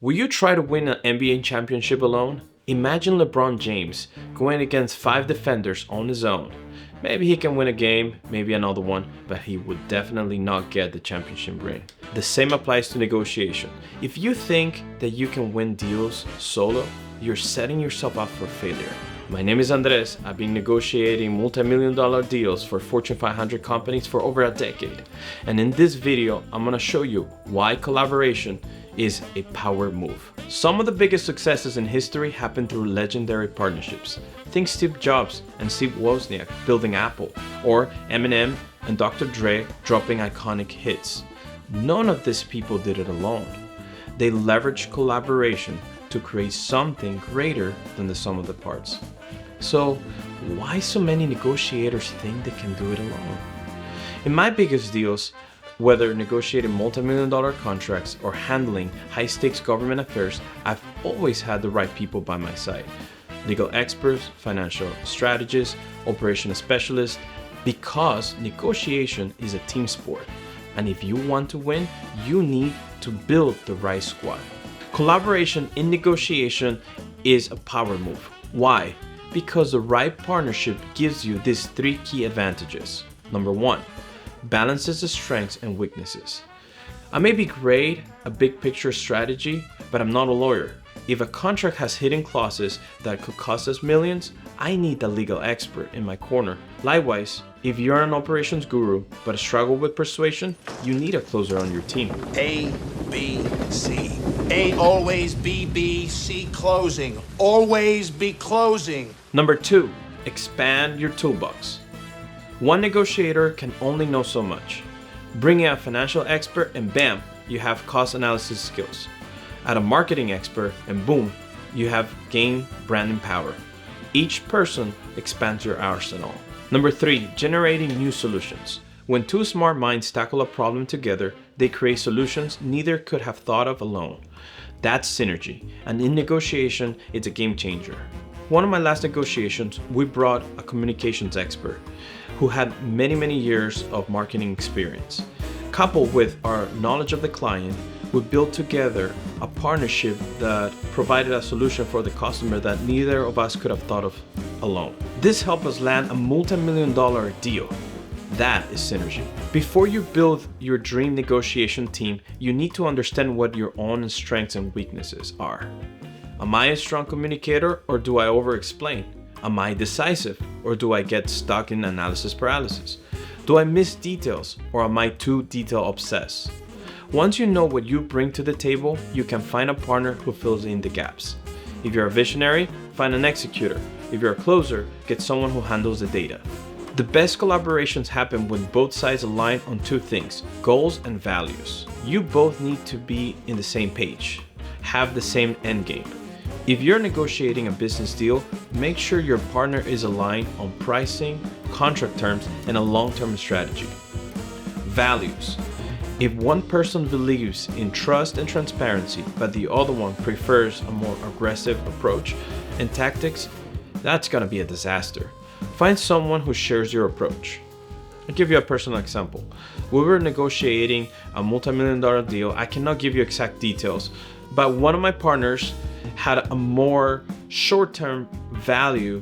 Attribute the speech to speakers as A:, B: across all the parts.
A: Will you try to win an NBA championship alone? Imagine LeBron James going against 5 defenders on his own. Maybe he can win a game, maybe another one, but he would definitely not get the championship ring. The same applies to negotiation. If you think that you can win deals solo, you're setting yourself up for failure. My name is Andres. I've been negotiating multi-million-dollar deals for Fortune 500 companies for over a decade. And in this video, I'm gonna show you why collaboration is a power move. Some of the biggest successes in history happened through legendary partnerships. Think Steve Jobs and Steve Wozniak building Apple, or Eminem and Dr. Dre dropping iconic hits. None of these people did it alone. They leveraged collaboration to create something greater than the sum of the parts. So why so many negotiators think they can do it alone? In my biggest deals, whether negotiating multi-million-dollar contracts or handling high-stakes government affairs, I've always had the right people by my side. Legal experts, financial strategists, operational specialists, because negotiation is a team sport. And if you want to win, you need to build the right squad. Collaboration in negotiation is a power move. Why? Because the right partnership gives you these 3 key advantages. Number 1, balances the strengths and weaknesses. I may be great at big picture strategy, but I'm not a lawyer. If a contract has hidden clauses that could cost us millions, I need a legal expert in my corner. Likewise, if you're an operations guru but struggle with persuasion, you need a closer on your team.
B: A, B, C. A always B, B, C closing. Always be closing.
A: Number 2, expand your toolbox. One negotiator can only know so much. Bring in a financial expert and bam, you have cost analysis skills. Add a marketing expert and boom, you have gained branding power. Each person expands your arsenal. Number 3, generating new solutions. When 2 smart minds tackle a problem together, they create solutions neither could have thought of alone. That's synergy, and in negotiation, it's a game changer. One of my last negotiations, we brought a communications expert who had many years of marketing experience. Coupled with our knowledge of the client, we built together a partnership that provided a solution for the customer that neither of us could have thought of alone. This helped us land a multi-million-dollar deal. That is synergy. Before you build your dream negotiation team, you need to understand what your own strengths and weaknesses are. Am I a strong communicator or do I over-explain? Am I decisive or do I get stuck in analysis paralysis? Do I miss details or am I too detail obsessed? Once you know what you bring to the table, you can find a partner who fills in the gaps. If you're a visionary, find an executor. If you're a closer, get someone who handles the data. The best collaborations happen when both sides align on 2 things, goals and values. You both need to be in the same page, have the same end game. If you're negotiating a business deal, make sure your partner is aligned on pricing, contract terms, and a long-term strategy. Values. If one person believes in trust and transparency, but the other one prefers a more aggressive approach and tactics, that's gonna be a disaster. Find someone who shares your approach. I'll give you a personal example. We were negotiating a multi-million-dollar deal. I cannot give you exact details, but one of my partners had a more short-term value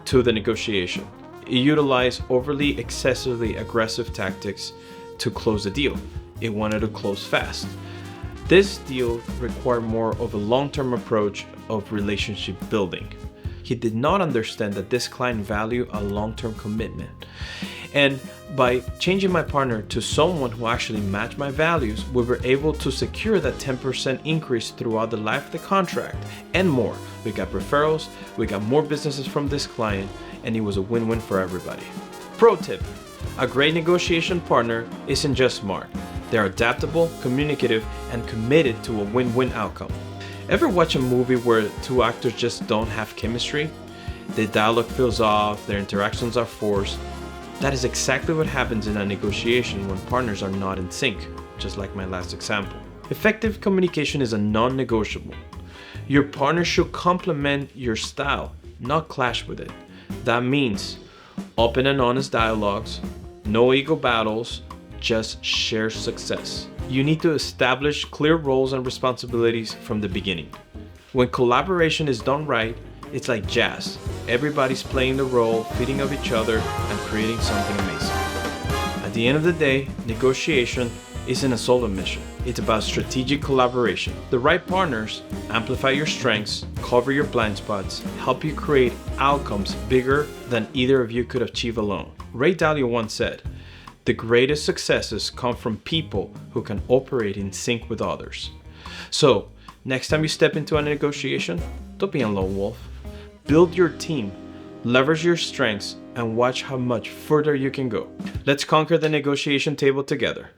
A: to the negotiation. It utilized overly excessively aggressive tactics to close the deal. It wanted to close fast. This deal required more of a long-term approach of relationship building. He did not understand that this client valued a long-term commitment. And by changing my partner to someone who actually matched my values, we were able to secure that 10% increase throughout the life of the contract and more. We got referrals, we got more businesses from this client, and it was a win-win for everybody. Pro tip, a great negotiation partner isn't just smart. They're adaptable, communicative, and committed to a win-win outcome. Ever watch a movie where 2 actors just don't have chemistry? The dialogue feels off, their interactions are forced. That is exactly what happens in a negotiation when partners are not in sync, just like my last example. Effective communication is a non-negotiable. Your partner should complement your style, not clash with it. That means open and honest dialogues, no ego battles, just share success. You need to establish clear roles and responsibilities from the beginning. When collaboration is done right, it's like jazz. Everybody's playing the role, feeding off each other, and creating something amazing. At the end of the day, negotiation isn't a solo mission. It's about strategic collaboration. The right partners amplify your strengths, cover your blind spots, help you create outcomes bigger than either of you could achieve alone. Ray Dalio once said, "The greatest successes come from people who can operate in sync with others." So, next time you step into a negotiation, don't be a lone wolf. Build your team, leverage your strengths, and watch how much further you can go. Let's conquer the negotiation table together.